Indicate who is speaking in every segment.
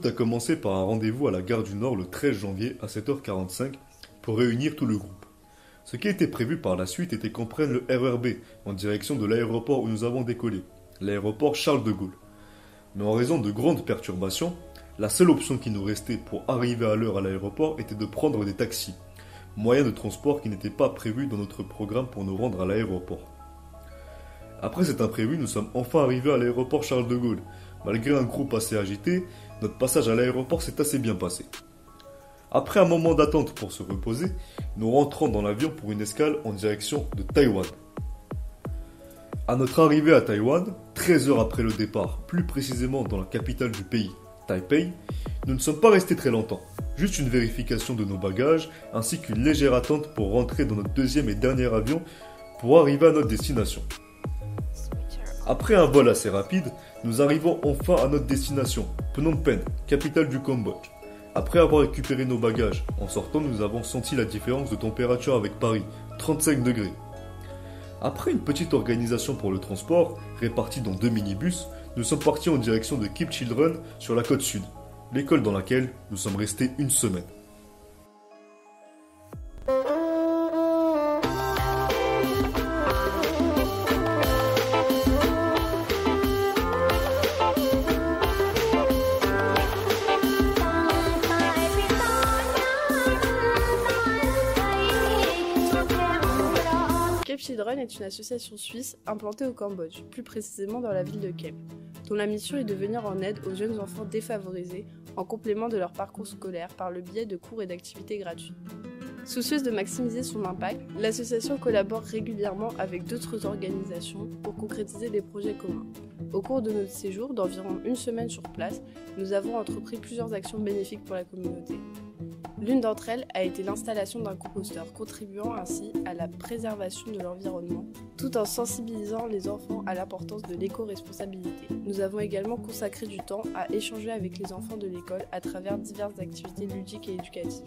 Speaker 1: a commencé par un rendez-vous à la gare du Nord le 13 janvier à 7h45 pour réunir tout le groupe. Ce qui était prévu par la suite était qu'on prenne le RER B en direction de l'aéroport où nous avons décollé, l'aéroport Charles de Gaulle. Mais en raison de grandes perturbations, la seule option qui nous restait pour arriver à l'heure à l'aéroport était de prendre des taxis, moyen de transport qui n'était pas prévu dans notre programme pour nous rendre à l'aéroport. Après cet imprévu, nous sommes enfin arrivés à l'aéroport Charles de Gaulle. Malgré un groupe assez agité, notre passage à l'aéroport s'est assez bien passé. Après un moment d'attente pour se reposer, nous rentrons dans l'avion pour une escale en direction de Taïwan. À notre arrivée à Taïwan, 13 heures après le départ, plus précisément dans la capitale du pays, Taipei, nous ne sommes pas restés très longtemps. Juste une vérification de nos bagages, ainsi qu'une légère attente pour rentrer dans notre deuxième et dernier avion pour arriver à notre destination. Après un vol assez rapide, nous arrivons enfin à notre destination, Phnom Penh, capitale du Cambodge. Après avoir récupéré nos bagages, en sortant, nous avons senti la différence de température avec Paris, 35 degrés. Après une petite organisation pour le transport, répartie dans 2 minibus, nous sommes partis en direction de Keep Children sur la côte sud, l'école dans laquelle nous sommes restés une semaine.
Speaker 2: Keep Children est une association suisse implantée au Cambodge, plus précisément dans la ville de Kep, dont la mission est de venir en aide aux jeunes enfants défavorisés en complément de leur parcours scolaire par le biais de cours et d'activités gratuits. Soucieuse de maximiser son impact, l'association collabore régulièrement avec d'autres organisations pour concrétiser des projets communs. Au cours de notre séjour d'environ une semaine sur place, nous avons entrepris plusieurs actions bénéfiques pour la communauté. L'une d'entre elles a été l'installation d'un composteur, contribuant ainsi à la préservation de l'environnement, tout en sensibilisant les enfants à l'importance de l'éco-responsabilité. Nous avons également consacré du temps à échanger avec les enfants de l'école à travers diverses activités ludiques et éducatives.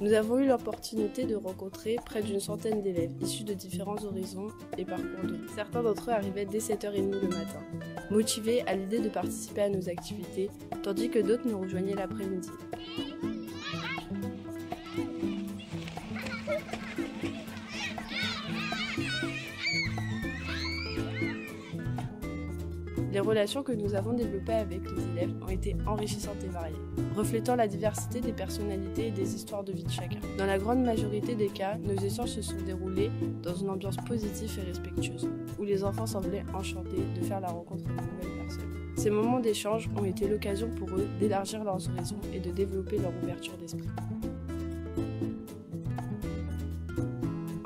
Speaker 2: Nous avons eu l'opportunité de rencontrer près d'une centaine d'élèves issus de différents horizons et parcours de vie. Certains d'entre eux arrivaient dès 7h30 le matin, motivés à l'idée de participer à nos activités, tandis que d'autres nous rejoignaient l'après-midi. Les relations que nous avons développées avec les élèves ont été enrichissantes et variées, reflétant la diversité des personnalités et des histoires de vie de chacun. Dans la grande majorité des cas, nos échanges se sont déroulés dans une ambiance positive et respectueuse, où les enfants semblaient enchantés de faire la rencontre de nouvelles personnes. Ces moments d'échange ont été l'occasion pour eux d'élargir leurs horizons et de développer leur ouverture d'esprit.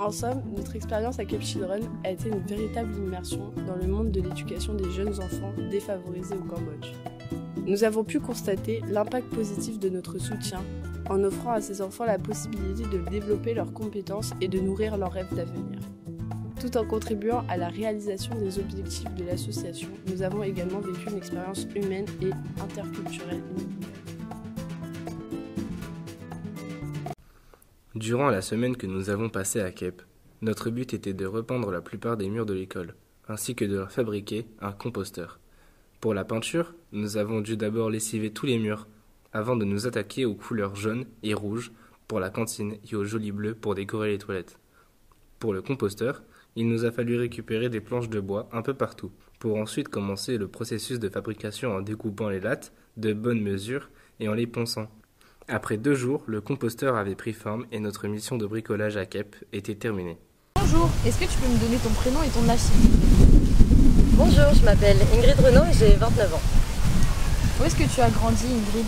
Speaker 2: En somme, notre expérience à Keep Children a été une véritable immersion dans le monde de l'éducation des jeunes enfants défavorisés au Cambodge. Nous avons pu constater l'impact positif de notre soutien en offrant à ces enfants la possibilité de développer leurs compétences et de nourrir leurs rêves d'avenir. Tout en contribuant à la réalisation des objectifs de l'association, nous avons également vécu une expérience humaine et interculturelle inoubliable.
Speaker 3: Durant la semaine que nous avons passée à Kep, notre but était de repeindre la plupart des murs de l'école, ainsi que de leur fabriquer un composteur. Pour la peinture, nous avons dû d'abord lessiver tous les murs, avant de nous attaquer aux couleurs jaune et rouge pour la cantine et au joli bleu pour décorer les toilettes. Pour le composteur, il nous a fallu récupérer des planches de bois un peu partout, pour ensuite commencer le processus de fabrication en découpant les lattes de bonne mesure et en les ponçant. Après 2 jours, le composteur avait pris forme et notre mission de bricolage à Kep était terminée.
Speaker 4: Bonjour, est-ce que tu peux me donner ton prénom et ton âge?
Speaker 5: Bonjour, je m'appelle Ingrid Renaud et j'ai 29 ans.
Speaker 4: Où est-ce que tu as grandi, Ingrid?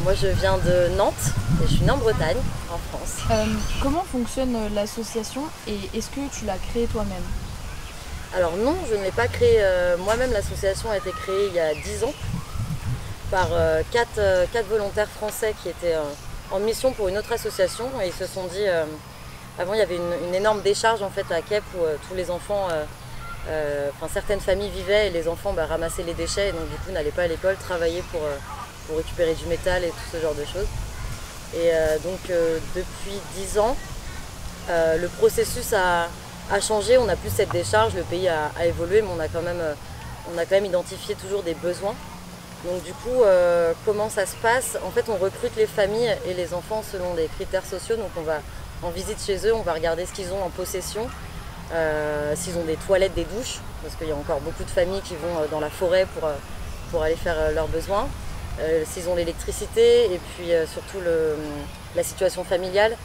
Speaker 5: Moi je viens de Nantes et je suis née en Bretagne, en France.
Speaker 4: Comment fonctionne l'association et est-ce que tu l'as créée toi-même?
Speaker 5: Alors non, je ne l'ai pas créée moi-même, l'association a été créée il y a 10 ans. Par 4 volontaires français qui étaient en mission pour une autre association et ils se sont dit, avant il y avait une énorme décharge en fait à Kep où tous les enfants, certaines familles vivaient et les enfants ramassaient les déchets et donc du coup n'allaient pas à l'école, travailler pour récupérer du métal et tout ce genre de choses. Et depuis 10 ans, le processus a changé, on n'a plus cette décharge, le pays a évolué mais on a quand même identifié toujours des besoins. Donc du coup, comment ça se passe? En fait, on recrute les familles et les enfants selon des critères sociaux. Donc on va en visite chez eux, on va regarder ce qu'ils ont en possession, s'ils ont des toilettes, des douches, parce qu'il y a encore beaucoup de familles qui vont dans la forêt pour aller faire leurs besoins, s'ils ont l'électricité et puis surtout la situation familiale,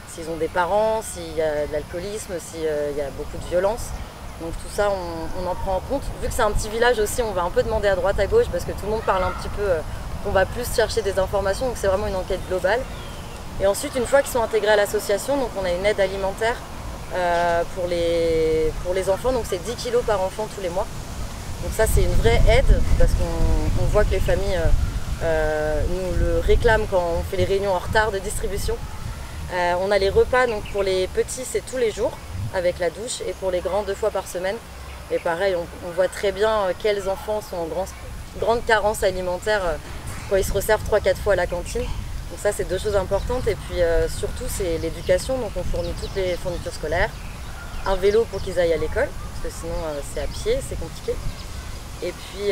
Speaker 5: s'ils ont des parents, s'il y a de l'alcoolisme, s'il y a beaucoup de violence. Donc tout ça, on en prend en compte. Vu que c'est un petit village aussi, on va un peu demander à droite, à gauche, parce que tout le monde parle un petit peu, on va plus chercher des informations, donc c'est vraiment une enquête globale. Et ensuite, une fois qu'ils sont intégrés à l'association, donc on a une aide alimentaire pour les enfants, donc c'est 10 kilos par enfant tous les mois. Donc ça, c'est une vraie aide, parce qu'on voit que les familles nous le réclament quand on fait les réunions en retard de distribution. On a les repas, donc pour les petits, c'est tous les jours, avec la douche, et pour les grands 2 fois par semaine. Et pareil, on voit très bien quels enfants sont en grande carence alimentaire quand ils se resservent 3-4 fois à la cantine. Donc ça, c'est 2 choses importantes. Et puis surtout, c'est l'éducation. Donc on fournit toutes les fournitures scolaires, un vélo pour qu'ils aillent à l'école, parce que sinon c'est à pied, c'est compliqué. Et puis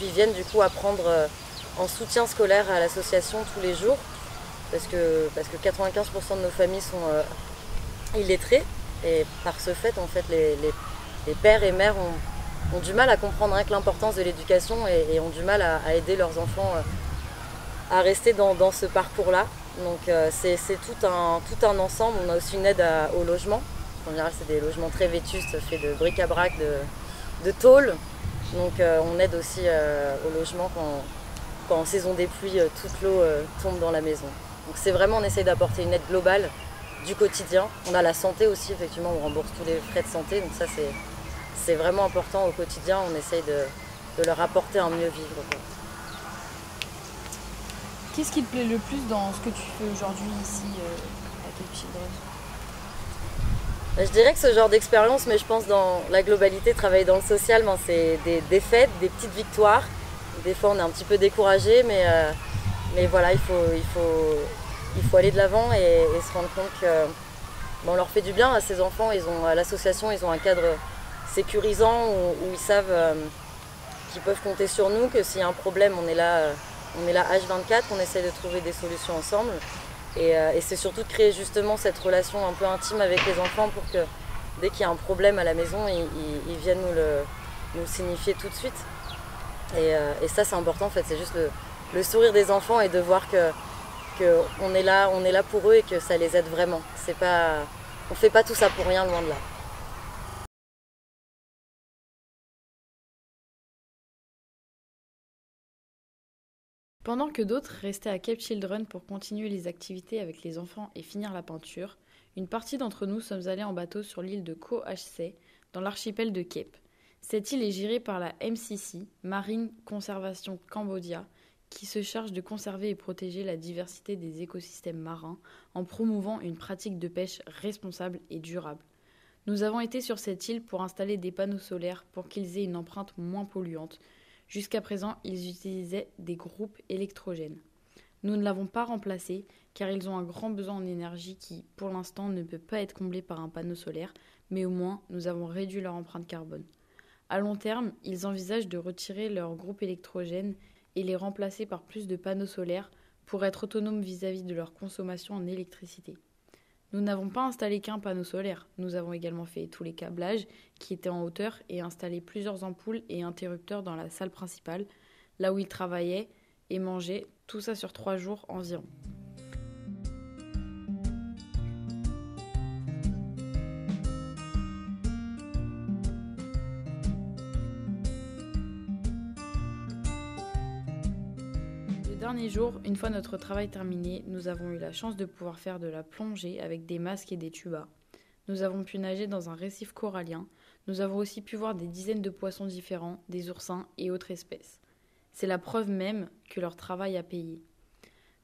Speaker 5: ils viennent du coup apprendre en soutien scolaire à l'association tous les jours, parce que 95% de nos familles sont illettrés, et par ce fait, en fait, les pères et mères ont du mal à comprendre l'importance de l'éducation et ont du mal à aider leurs enfants à rester dans ce parcours-là. Donc c'est tout un ensemble. On a aussi une aide au logement. En général, c'est des logements très vétustes, faits de bric-à-brac, de tôle. Donc on aide aussi au logement quand en saison des pluies, toute l'eau tombe dans la maison. Donc c'est vraiment, on essaye d'apporter une aide globale du quotidien. On a la santé aussi, effectivement, on rembourse tous les frais de santé. Donc ça, c'est vraiment important au quotidien. On essaye de leur apporter un mieux vivre, quoi.
Speaker 4: Qu'est-ce qui te plaît le plus dans ce que tu fais aujourd'hui ici à Cape Children?
Speaker 5: Je dirais que ce genre d'expérience, mais je pense dans la globalité, travailler dans le social, c'est des fêtes, des petites victoires. Des fois on est un petit peu découragé, mais voilà, il faut aller de l'avant et se rendre compte qu'on leur fait du bien à ces enfants. À l'association, ils ont un cadre sécurisant où ils savent qu'ils peuvent compter sur nous, que s'il y a un problème, on est là H24, on essaie de trouver des solutions ensemble. Et c'est surtout de créer justement cette relation un peu intime avec les enfants pour que dès qu'il y a un problème à la maison, ils viennent nous le signifier tout de suite. Et ça, c'est important, en fait, c'est juste le sourire des enfants et de voir qu'on est là pour eux et que ça les aide vraiment. On ne fait pas tout ça pour rien, loin de là.
Speaker 4: Pendant que d'autres restaient à Cape Children pour continuer les activités avec les enfants et finir la peinture, une partie d'entre nous sommes allés en bateau sur l'île de Ko Hse, dans l'archipel de Cape. Cette île est gérée par la MCC, Marine Conservation Cambodia, qui se charge de conserver et protéger la diversité des écosystèmes marins en promouvant une pratique de pêche responsable et durable. Nous avons été sur cette île pour installer des panneaux solaires pour qu'ils aient une empreinte moins polluante. Jusqu'à présent, ils utilisaient des groupes électrogènes. Nous ne l'avons pas remplacé car ils ont un grand besoin en énergie qui, pour l'instant, ne peut pas être comblé par un panneau solaire, mais au moins, nous avons réduit leur empreinte carbone. À long terme, ils envisagent de retirer leurs groupes électrogènes et les remplacer par plus de panneaux solaires pour être autonomes vis-à-vis de leur consommation en électricité. Nous n'avons pas installé qu'un panneau solaire, nous avons également fait tous les câblages qui étaient en hauteur et installé plusieurs ampoules et interrupteurs dans la salle principale, là où ils travaillaient et mangeaient, tout ça sur 3 jours environ. Le dernier jour, une fois notre travail terminé, nous avons eu la chance de pouvoir faire de la plongée avec des masques et des tubas. Nous avons pu nager dans un récif corallien. Nous avons aussi pu voir des dizaines de poissons différents, des oursins et autres espèces. C'est la preuve même que leur travail a payé.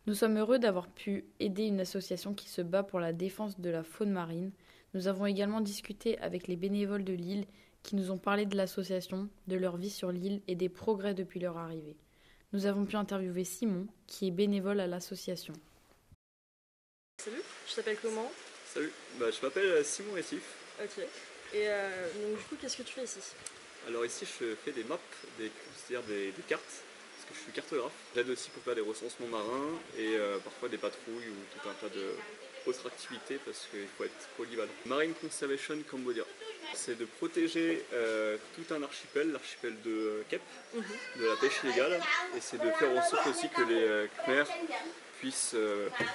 Speaker 4: Nous sommes heureux d'avoir pu aider une association qui se bat pour la défense de la faune marine. Nous avons également discuté avec les bénévoles de l'île qui nous ont parlé de l'association, de leur vie sur l'île et des progrès depuis leur arrivée. Nous avons pu interviewer Simon, qui est bénévole à l'association.
Speaker 2: Salut, je t'appelle comment?
Speaker 6: Salut, je m'appelle Simon Rétif.
Speaker 2: Ok. Et donc du coup, qu'est-ce que tu fais ici?
Speaker 6: Alors ici je fais des maps, c'est-à-dire des cartes, parce que je suis cartographe. J'aide aussi pour faire des recensements marins et parfois des patrouilles ou tout un tas d'autres activités parce qu'il faut être polyvalent. Marine Conservation Cambodia, c'est de protéger tout un archipel, l'archipel de Kep, de la pêche illégale, et c'est de faire en sorte aussi que les Khmers puissent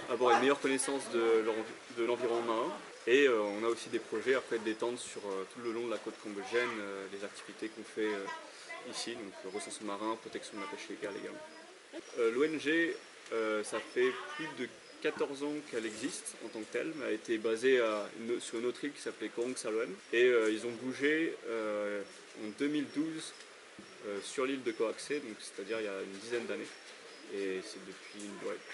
Speaker 6: avoir une meilleure connaissance de l'environnement marin. Et on a aussi des projets après de détendre sur tout le long de la côte cambodgienne, les activités qu'on fait ici, donc recensement marin, protection de la pêche légale également. L'ONG, ça fait plus de 14 ans qu'elle existe en tant que telle, mais elle a été basée sur une autre île qui s'appelait Korong Saloen. Et ils ont bougé en 2012 sur l'île de Koh Axe, donc c'est-à-dire il y a une dizaine d'années. Et c'est depuis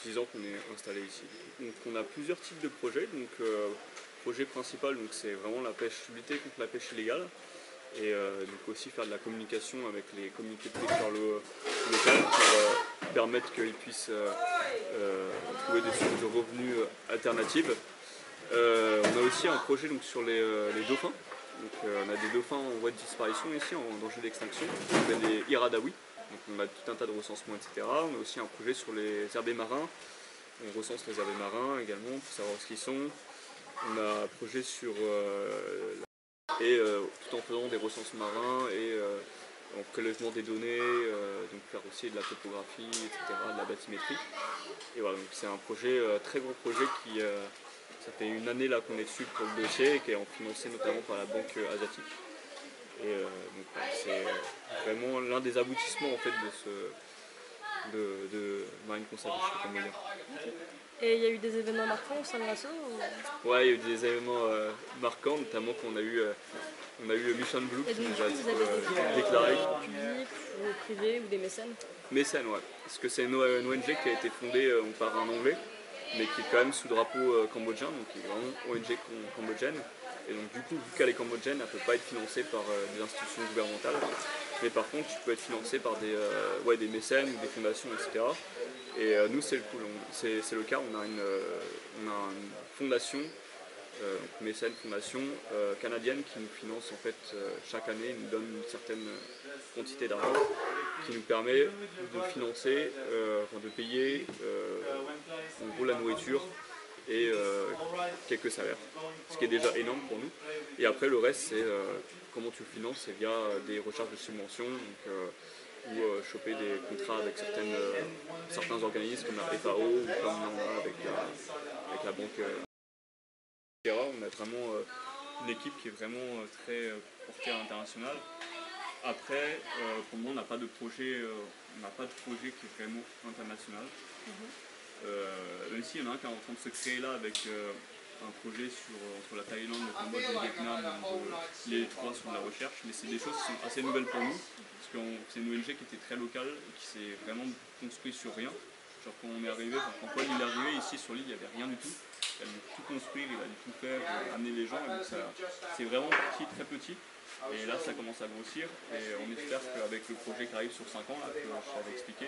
Speaker 6: 10 ans qu'on est installé ici. Donc on a plusieurs types de projets. Donc projet principal, donc c'est vraiment la pêche, lutter contre la pêche illégale. Et donc aussi faire de la communication avec les communautés de pêcheurs locales pour permettre qu'ils puissent trouver des sources de revenus alternatives. On a aussi un projet donc, sur les dauphins. Donc, on a des dauphins en voie de disparition ici, en danger d'extinction, on appelle les Iradawi. Donc on a tout un tas de recensements, etc. On a aussi un projet sur les herbés marins. On recense les herbés marins également pour savoir ce qu'ils sont. On a un projet sur tout en faisant des recensements marins et en prélèvement des données, donc faire aussi de la topographie, etc., de la bathymétrie. Et voilà, donc c'est un projet, très gros projet qui, ça fait une année là qu'on est dessus pour le dossier et qui est financé notamment par la Banque asiatique. Et donc c'est vraiment l'un des aboutissements en fait de Marine Conservation Cambodia.
Speaker 7: Et il y a eu des événements marquants au sein de l'asso
Speaker 6: Ouais, il y a eu des événements marquants, notamment qu'on a eu Mission Blue
Speaker 7: et
Speaker 6: qui
Speaker 7: donc,
Speaker 6: nous a
Speaker 7: vous avez des
Speaker 6: déclaré.
Speaker 7: publics ou privés ou des mécènes?
Speaker 6: Mécène, ouais. Parce que c'est une ONG qui a été fondée par un Anglais, mais qui est quand même sous drapeau cambodgien, donc qui est vraiment ONG cambodgienne. Et donc du coup, vu qu'elle est cambodgienne, elle ne peut pas être financée par des institutions gouvernementales. Mais par contre, tu peux être financé par des mécènes ou des fondations, etc. Et nous, c'est le cas. On a une fondation, mécène fondation canadienne qui nous finance en fait chaque année, nous donne une certaine quantité d'argent qui nous permet de financer, de payer en gros la nourriture et quelques salaires, ce qui est déjà énorme pour nous. Et après le reste c'est comment tu le finances, c'est via des recherches de subventions ou choper des contrats avec certains organismes comme la FAO ou comme on a avec la banque. On a vraiment une équipe qui est vraiment très portée à l'international. Après, pour le moment, on n'a pas de projet qui est vraiment international. Même s'il y en a un qui est en train de se créer là avec un projet entre la Thaïlande, le Cambodge et le Vietnam, les trois sur de la recherche, mais c'est des choses qui sont assez nouvelles pour nous, parce que c'est une ONG qui était très locale et qui s'est vraiment construite sur rien. Genre quand on est arrivé, quand Paul est arrivé ici sur l'île, il n'y avait rien du tout. Il a dû tout construire, il a dû tout faire, amener les gens, et donc c'est vraiment petit, très petit. Et là, ça commence à grossir et on espère qu'avec le projet qui arrive sur 5 ans, là, que je t'avais expliqué,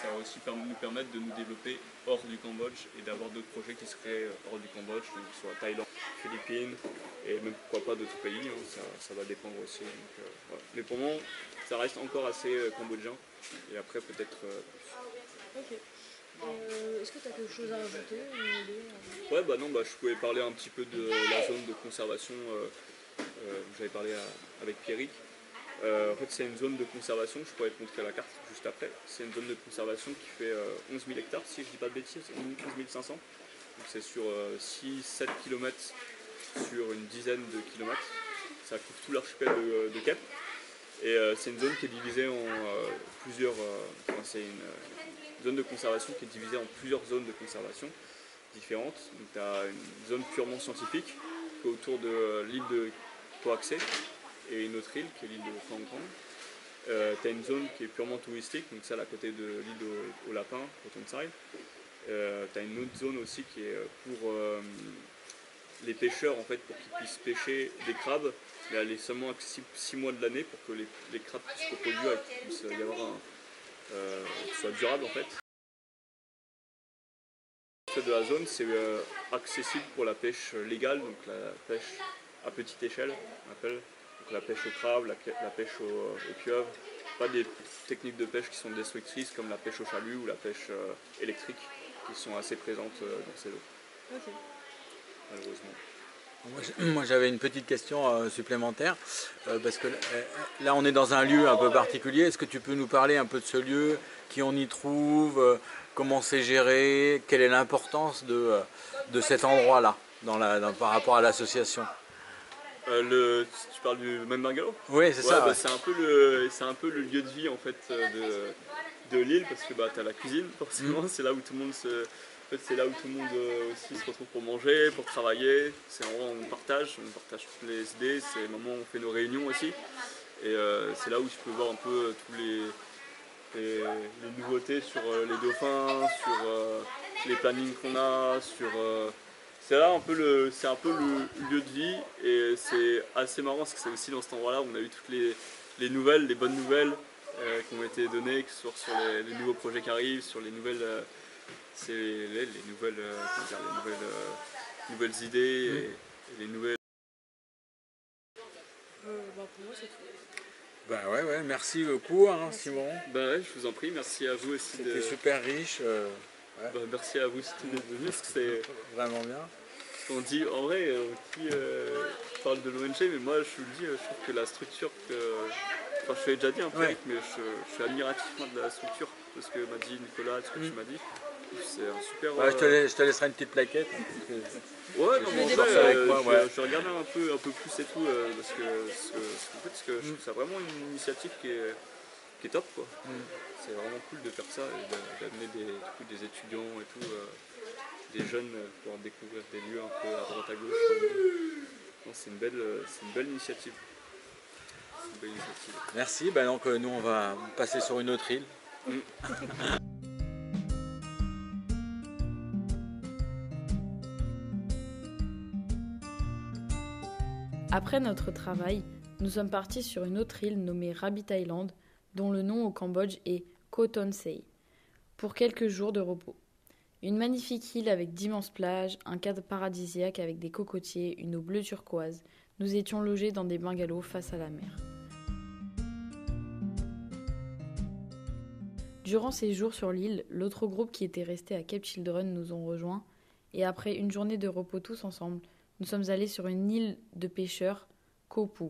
Speaker 6: ça va aussi nous permettre de nous développer hors du Cambodge et d'avoir d'autres projets qui seraient hors du Cambodge, donc soit Thaïlande, Philippines et même pourquoi pas d'autres pays, hein, ça va dépendre aussi. Donc, voilà. Mais pour le moment, ça reste encore assez cambodgien et après peut-être plus.
Speaker 7: Ok. Est-ce que tu as quelque chose à ajouter, une idée
Speaker 6: Ouais, je pouvais parler un petit peu de la zone de conservation. J'avais parlé avec Pierrick. En fait, c'est une zone de conservation, je pourrais te montrer la carte juste après. C'est une zone de conservation qui fait 11 000 hectares, si je ne dis pas de bêtises, 11 500. Donc c'est sur 6-7 km sur une dizaine de kilomètres. Ça couvre tout l'archipel de Kep. Et c'est une zone qui est divisée en plusieurs. C'est une zone de conservation qui est divisée en plusieurs zones de conservation différentes. Donc tu as une zone purement scientifique qui est autour de l'île de Koh Axe et une autre île qui est l'île de Kang Kang. Tu as une zone qui est purement touristique, donc celle à côté de l'île aux lapins, au Tonsai. Tu as une autre zone aussi qui est pour les pêcheurs en fait, pour qu'ils puissent pêcher des crabes, mais elle est seulement accessible 6 mois de l'année pour que les crabes puissent se reproduire et qu'il puisse y avoir soit durable en fait. De la zone, c'est accessible pour la pêche légale, donc la pêche à petite échelle, on appelle. Donc la pêche au crabe, la pêche au pieuvre, pas des techniques de pêche qui sont destructrices comme la pêche au chalut ou la pêche électrique qui sont assez présentes dans ces eaux,
Speaker 2: Ok.
Speaker 6: malheureusement.
Speaker 8: Moi j'avais une petite question supplémentaire, parce que là on est dans un lieu un peu particulier. Est-ce que tu peux nous parler un peu de ce lieu, qui on y trouve, comment c'est géré, quelle est l'importance de cet endroit-là par rapport à l'association?
Speaker 6: Tu parles du même bungalow?
Speaker 8: Oui, c'est ça.
Speaker 6: Bah,
Speaker 8: Ouais.
Speaker 6: c'est un peu le lieu de vie en fait de l'île, parce que tu as la cuisine forcément, c'est là où tout le monde c'est là où tout le monde aussi se retrouve pour manger, pour travailler. C'est un endroit où on partage toutes les idées, c'est le moment où on fait nos réunions aussi. Et c'est là où tu peux voir un peu tous les nouveautés sur les dauphins, sur les plannings qu'on a, c'est là c'est un peu le lieu de vie, et c'est assez marrant parce que c'est aussi dans cet endroit-là où on a eu toutes les nouvelles, les bonnes nouvelles qui ont été données, que ce soit sur les nouveaux projets qui arrivent, sur les nouvelles, nouvelles idées et les nouvelles.
Speaker 7: Pour moi, c'est tout.
Speaker 8: Bah ouais, merci beaucoup Simon.
Speaker 6: Bah ouais, je vous en prie, merci à vous aussi.
Speaker 8: C'était super riche.
Speaker 6: Merci à vous aussi d'être venus, parce que c'est
Speaker 8: Vraiment bien.
Speaker 6: on dit, en vrai, qui parle de l'ONG, mais moi je vous le dis, je trouve que la structure enfin je te l'ai déjà dit un peu,
Speaker 8: Ouais.
Speaker 6: mais je suis admiratif moi, de la structure, de ce que m'a dit Nicolas, de ce que tu m'as dit. C'est un super...
Speaker 8: Je te laisserai une petite plaquette.
Speaker 6: Ouais, non, mais en
Speaker 8: Je
Speaker 6: vrai,
Speaker 8: vais avec moi, ouais.
Speaker 6: je regardais un peu plus et tout, parce que je trouve que c'est vraiment une initiative qui est top, quoi. C'est vraiment cool de faire ça et d'amener des étudiants et tout, des jeunes pour découvrir des lieux un peu à droite à gauche. Non, c'est une belle initiative. C'est une belle initiative.
Speaker 8: Merci. Donc nous on va passer sur une autre île.
Speaker 4: Après notre travail, nous sommes partis sur une autre île nommée Rabbit Island, dont le nom au Cambodge est Koh Tonsei, pour quelques jours de repos. Une magnifique île avec d'immenses plages, un cadre paradisiaque avec des cocotiers, une eau bleue turquoise. Nous étions logés dans des bungalows face à la mer. Durant ces jours sur l'île, l'autre groupe qui était resté à Cape Children nous ont rejoints, et après une journée de repos tous ensemble, nous sommes allés sur une île de pêcheurs, Koh Phu,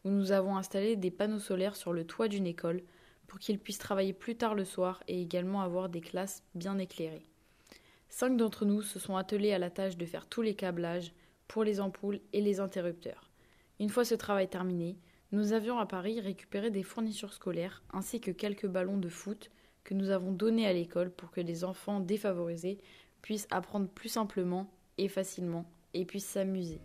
Speaker 4: où nous avons installé des panneaux solaires sur le toit d'une école pour qu'ils puissent travailler plus tard le soir et également avoir des classes bien éclairées. 5 d'entre nous se sont attelés à la tâche de faire tous les câblages pour les ampoules et les interrupteurs. Une fois ce travail terminé, nous avions à Paris récupéré des fournitures scolaires ainsi que quelques ballons de foot que nous avons donnés à l'école pour que les enfants défavorisés puissent apprendre plus simplement et facilement et puissent s'amuser.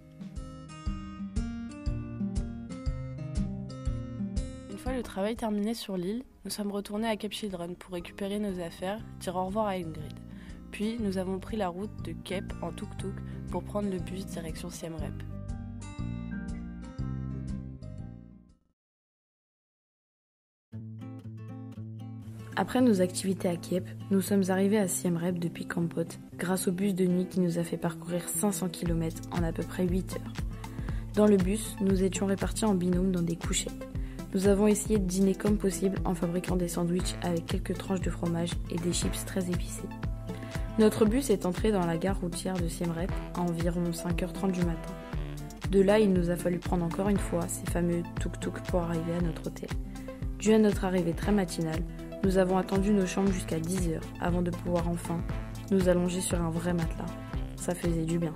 Speaker 2: Une fois le travail terminé sur l'île, nous sommes retournés à Cape Children pour récupérer nos affaires, dire au revoir à Ingrid. Puis nous avons pris la route de Cape en tuk-tuk pour prendre le bus direction Siem Reap. Après nos activités à Cape, nous sommes arrivés à Siem Reap depuis Kampot grâce au bus de nuit qui nous a fait parcourir 500 km en à peu près 8 heures. Dans le bus, nous étions répartis en binôme dans des couchettes. Nous avons essayé de dîner comme possible en fabriquant des sandwichs avec quelques tranches de fromage et des chips très épicés. Notre bus est entré dans la gare routière de Siem Reap à environ 5h30 du matin. De là, il nous a fallu prendre encore une fois ces fameux tuk-tuk pour arriver à notre hôtel. Dû à notre arrivée très matinale, nous avons attendu nos chambres jusqu'à 10h avant de pouvoir enfin nous allonger sur un vrai matelas. Ça faisait du bien.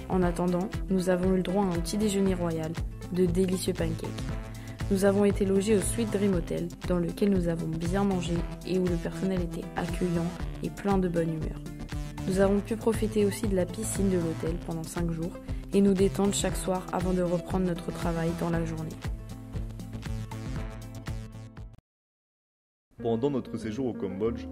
Speaker 2: En attendant, nous avons eu le droit à un petit déjeuner royal, de délicieux pancakes. Nous avons été logés au Sweet Dream Hotel, dans lequel nous avons bien mangé et où le personnel était accueillant et plein de bonne humeur. Nous avons pu profiter aussi de la piscine de l'hôtel pendant 5 jours et nous détendre chaque soir avant de reprendre notre travail dans la journée.
Speaker 1: Pendant notre séjour au Cambodge,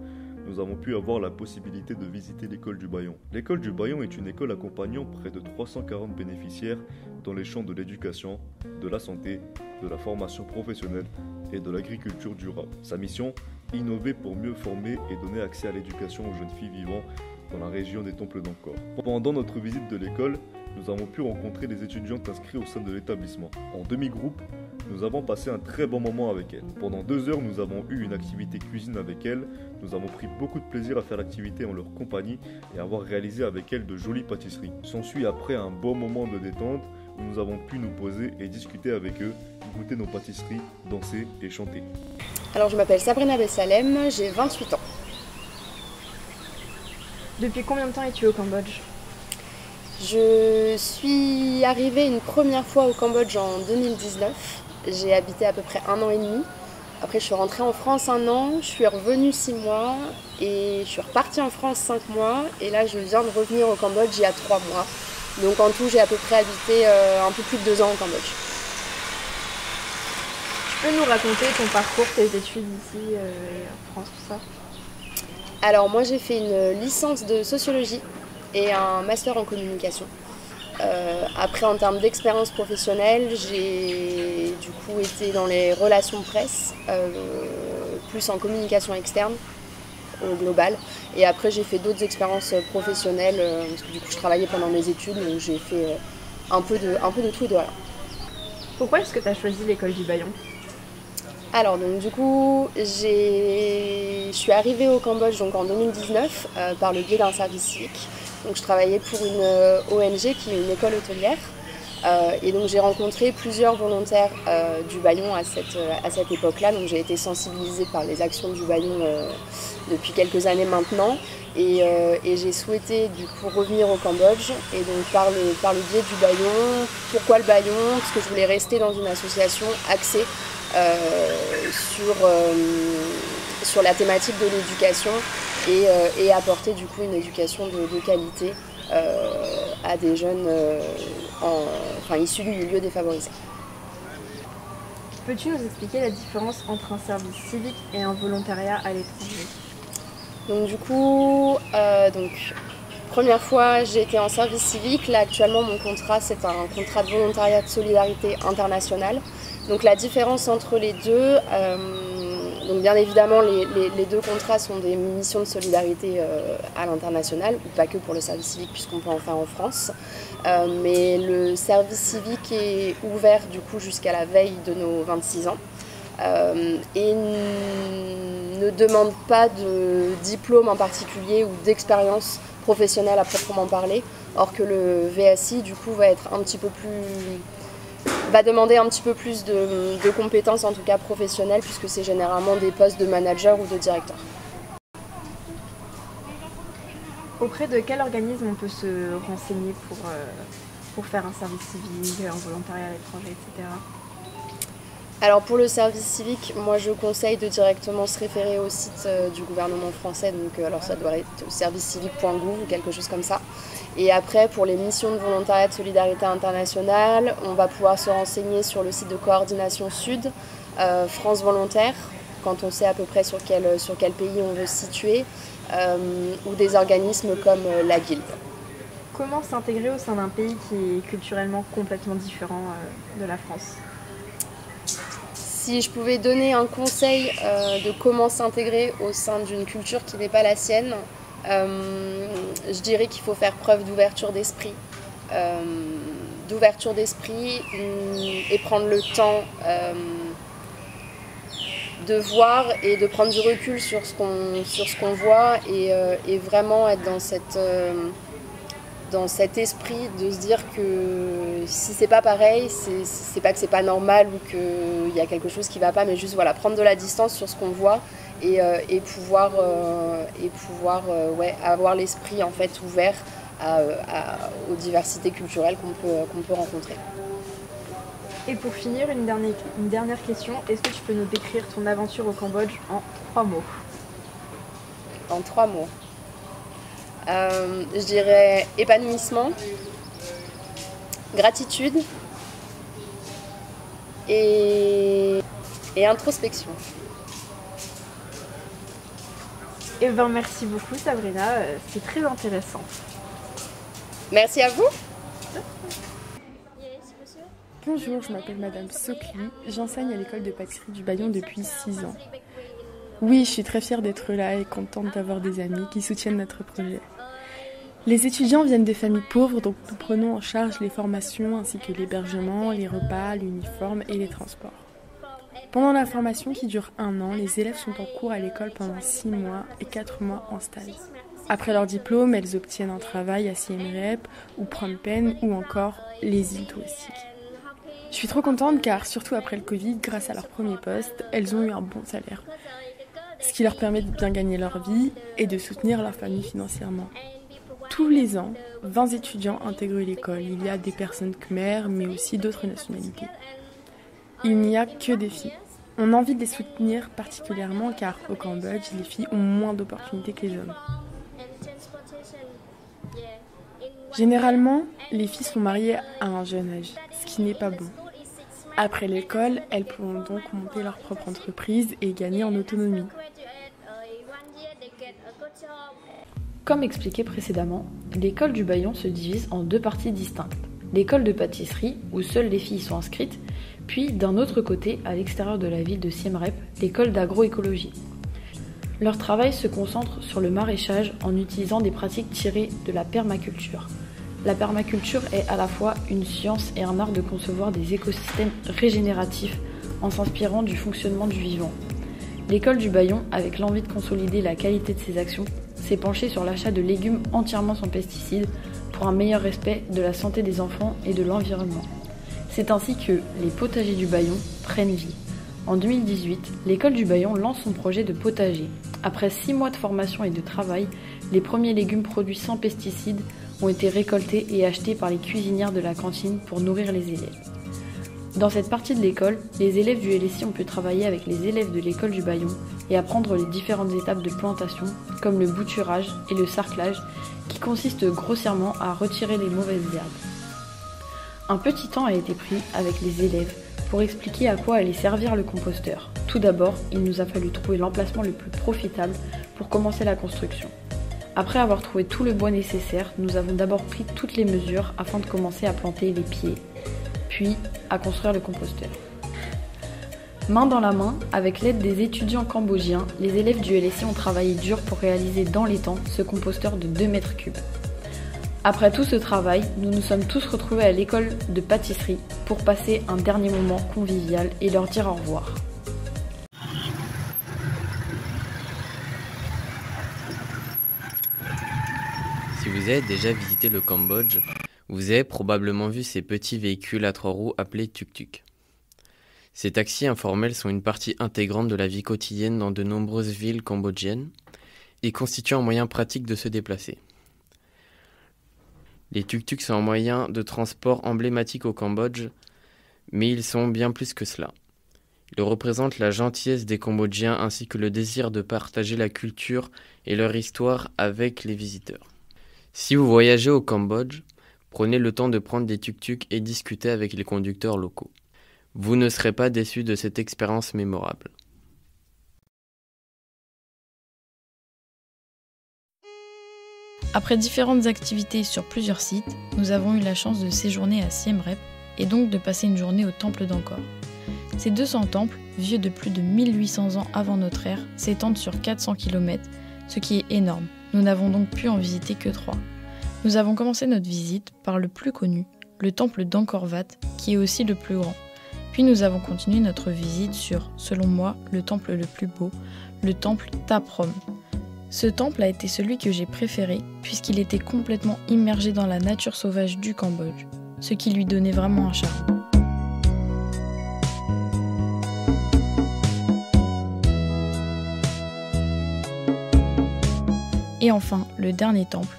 Speaker 1: nous avons pu avoir la possibilité de visiter l'école du Bayon. L'école du Bayon est une école accompagnant près de 340 bénéficiaires dans les champs de l'éducation, de la santé, de la formation professionnelle et de l'agriculture durable. Sa mission, innover pour mieux former et donner accès à l'éducation aux jeunes filles vivant dans la région des Temples d'Angkor. Pendant notre visite de l'école, nous avons pu rencontrer des étudiantes inscrites au sein de l'établissement. En demi-groupe, nous avons passé un très bon moment avec elles. Pendant 2 heures, nous avons eu une activité cuisine avec elles. Nous avons pris beaucoup de plaisir à faire l'activité en leur compagnie et à avoir réalisé avec elles de jolies pâtisseries. S'ensuit après un beau moment de détente où nous avons pu nous poser et discuter avec eux, goûter nos pâtisseries, danser et chanter.
Speaker 9: Alors je m'appelle Sabrina Bessalem, j'ai 28 ans.
Speaker 2: Depuis combien de temps es-tu au Cambodge?
Speaker 9: Je suis arrivée une première fois au Cambodge en 2019. J'ai habité à peu près 1 an et demi. Après je suis rentrée en France 1 an, je suis revenue 6 mois et je suis repartie en France 5 mois. Et là je viens de revenir au Cambodge il y a 3 mois. Donc en tout j'ai à peu près habité un peu plus de 2 ans au Cambodge.
Speaker 2: Tu peux nous raconter ton parcours, tes études ici en France, tout ça?
Speaker 9: Alors moi j'ai fait une licence de sociologie et un master en communication. Après en termes d'expérience professionnelle, j'ai du coup été dans les relations presse, plus en communication externe, globale. Et après j'ai fait d'autres expériences professionnelles, parce que du coup je travaillais pendant mes études, donc j'ai fait un peu de tout et de rien.
Speaker 2: Pourquoi est-ce que tu as choisi l'école du Bayon?
Speaker 9: Alors donc du coup, je suis arrivée au Cambodge donc, en 2019 par le biais d'un service civique. Donc je travaillais pour une ONG qui est une école hôtelière. Et donc j'ai rencontré plusieurs volontaires du Bayon à cette époque-là. Donc j'ai été sensibilisée par les actions du Bayon depuis quelques années maintenant. Et j'ai souhaité du coup revenir au Cambodge. Et donc par le biais du Bayon, pourquoi le Bayon? Parce que je voulais rester dans une association axée sur la thématique de l'éducation et apporter du coup une éducation de qualité à des jeunes issus du milieu défavorisé.
Speaker 2: Peux-tu nous expliquer la différence entre un service civique et un volontariat à l'étranger?
Speaker 9: Donc du coup, première fois j'ai été en service civique. Là actuellement mon contrat c'est un contrat de volontariat de solidarité internationale. Donc la différence entre les deux, donc bien évidemment les deux contrats sont des missions de solidarité à l'international, ou pas que pour le service civique puisqu'on peut en faire en France. Mais le service civique est ouvert du coup jusqu'à la veille de nos 26 ans et ne demande pas de diplôme en particulier ou d'expérience professionnelle à proprement parler, or que le VSI du coup va demander un petit peu plus de compétences, en tout cas professionnelles, puisque c'est généralement des postes de manager ou de directeur.
Speaker 2: Auprès de quel organisme on peut se renseigner pour faire un service civique, un volontariat à l'étranger, etc.
Speaker 9: Alors pour le service civique, moi je conseille de directement se référer au site du gouvernement français, donc alors ça doit être servicecivique.gouv ou quelque chose comme ça. Et après pour les missions de volontariat de solidarité internationale, on va pouvoir se renseigner sur le site de coordination Sud, France Volontaire, quand on sait à peu près sur quel pays on veut se situer, ou des organismes comme la Guilde.
Speaker 2: Comment s'intégrer au sein d'un pays qui est culturellement complètement différent de la France ?
Speaker 9: Si je pouvais donner un conseil de comment s'intégrer au sein d'une culture qui n'est pas la sienne, je dirais qu'il faut faire preuve d'ouverture d'esprit. Et prendre le temps de voir et de prendre du recul sur ce qu'on voit et vraiment être dans cet esprit de se dire que si c'est pas pareil, c'est pas que c'est pas normal ou qu'il y a quelque chose qui va pas, mais juste voilà, prendre de la distance sur ce qu'on voit et pouvoir avoir l'esprit en fait ouvert aux diversités culturelles qu'on peut rencontrer.
Speaker 2: Et pour finir, une dernière question, est-ce que tu peux nous décrire ton aventure au Cambodge en 3 mots ?
Speaker 9: En 3 mots. Je dirais épanouissement, gratitude et introspection.
Speaker 2: Eh bien, merci beaucoup Sabrina, c'est très intéressant.
Speaker 9: Merci à vous.
Speaker 10: Bonjour, je m'appelle Madame Sokli, j'enseigne à l'école de pâtisserie du Bayon depuis 6 ans. Oui, je suis très fière d'être là et contente d'avoir des amis qui soutiennent notre projet. Les étudiants viennent de familles pauvres, donc nous prenons en charge les formations ainsi que l'hébergement, les repas, l'uniforme et les transports. Pendant la formation qui dure 1 an, les élèves sont en cours à l'école pendant 6 mois et 4 mois en stage. Après leur diplôme, elles obtiennent un travail à Siem Reap ou Phnom Penh ou encore les îles touristiques. Je suis trop contente car, surtout après le Covid, grâce à leur premier poste, elles ont eu un bon salaire. Ce qui leur permet de bien gagner leur vie et de soutenir leur famille financièrement. Tous les ans, 20 étudiants intègrent l'école. Il y a des personnes khmères, mais aussi d'autres nationalités. Il n'y a que des filles. On a envie de les soutenir particulièrement car au Cambodge, les filles ont moins d'opportunités que les hommes. Généralement, les filles sont mariées à un jeune âge, ce qui n'est pas bon. Après l'école, elles pourront donc monter leur propre entreprise et gagner en autonomie.
Speaker 4: Comme expliqué précédemment, l'école du Bayon se divise en 2 parties distinctes. L'école de pâtisserie, où seules les filles sont inscrites, puis d'un autre côté, à l'extérieur de la ville de Siem Reap, l'école d'agroécologie. Leur travail se concentre sur le maraîchage en utilisant des pratiques tirées de la permaculture. La permaculture est à la fois une science et un art de concevoir des écosystèmes régénératifs en s'inspirant du fonctionnement du vivant. L'école du Bayon, avec l'envie de consolider la qualité de ses actions, s'est penchée sur l'achat de légumes entièrement sans pesticides pour un meilleur respect de la santé des enfants et de l'environnement. C'est ainsi que les potagers du Bayon prennent vie. En 2018, l'école du Bayon lance son projet de potager. Après 6 mois de formation et de travail, les premiers légumes produits sans pesticides ont été récoltés et achetés par les cuisinières de la cantine pour nourrir les élèves. Dans cette partie de l'école, les élèves du LSI ont pu travailler avec les élèves de l'école du Bayon et apprendre les différentes étapes de plantation, comme le bouturage et le sarclage, qui consistent grossièrement à retirer les mauvaises herbes. Un petit temps a été pris avec les élèves pour expliquer à quoi allait servir le composteur. Tout d'abord, il nous a fallu trouver l'emplacement le plus profitable pour commencer la construction. Après avoir trouvé tout le bois nécessaire, nous avons d'abord pris toutes les mesures afin de commencer à planter les pieds, puis à construire le composteur. Main dans la main, avec l'aide des étudiants cambodgiens, les élèves du LSI ont travaillé dur pour réaliser dans les temps ce composteur de 2 mètres cubes. Après tout ce travail, nous nous sommes tous retrouvés à l'école de pâtisserie pour passer un dernier moment convivial et leur dire au revoir.
Speaker 11: Si vous avez déjà visité le Cambodge, vous avez probablement vu ces petits véhicules à 3 roues appelés tuk-tuk. Ces taxis informels sont une partie intégrante de la vie quotidienne dans de nombreuses villes cambodgiennes et constituent un moyen pratique de se déplacer. Les tuk-tuks sont un moyen de transport emblématique au Cambodge, mais ils sont bien plus que cela. Ils représentent la gentillesse des Cambodgiens ainsi que le désir de partager la culture et leur histoire avec les visiteurs. Si vous voyagez au Cambodge, prenez le temps de prendre des tuk-tuks et discuter avec les conducteurs locaux. Vous ne serez pas déçus de cette expérience mémorable.
Speaker 4: Après différentes activités sur plusieurs sites, nous avons eu la chance de séjourner à Siem Reap et donc de passer une journée au temple d'Angkor. Ces 200 temples, vieux de plus de 1800 ans avant notre ère, s'étendent sur 400 km, ce qui est énorme. Nous n'avons donc pu en visiter que 3. Nous avons commencé notre visite par le plus connu, le temple d'Angkor Wat, qui est aussi le plus grand. Puis nous avons continué notre visite sur, selon moi, le temple le plus beau, le temple Ta Prohm. Ce temple a été celui que j'ai préféré, puisqu'il était complètement immergé dans la nature sauvage du Cambodge, ce qui lui donnait vraiment un charme. Et enfin, le dernier temple,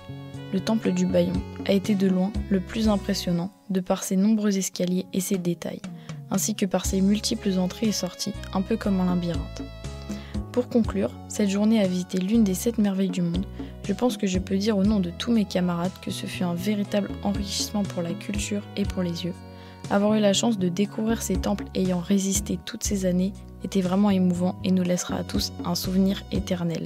Speaker 4: le temple du Bayon, a été de loin le plus impressionnant, de par ses nombreux escaliers et ses détails, ainsi que par ses multiples entrées et sorties, un peu comme un labyrinthe. Pour conclure, cette journée a visité l'une des 7 merveilles du monde. Je pense que je peux dire au nom de tous mes camarades que ce fut un véritable enrichissement pour la culture et pour les yeux. Avoir eu la chance de découvrir ces temples ayant résisté toutes ces années était vraiment émouvant et nous laissera à tous un souvenir éternel.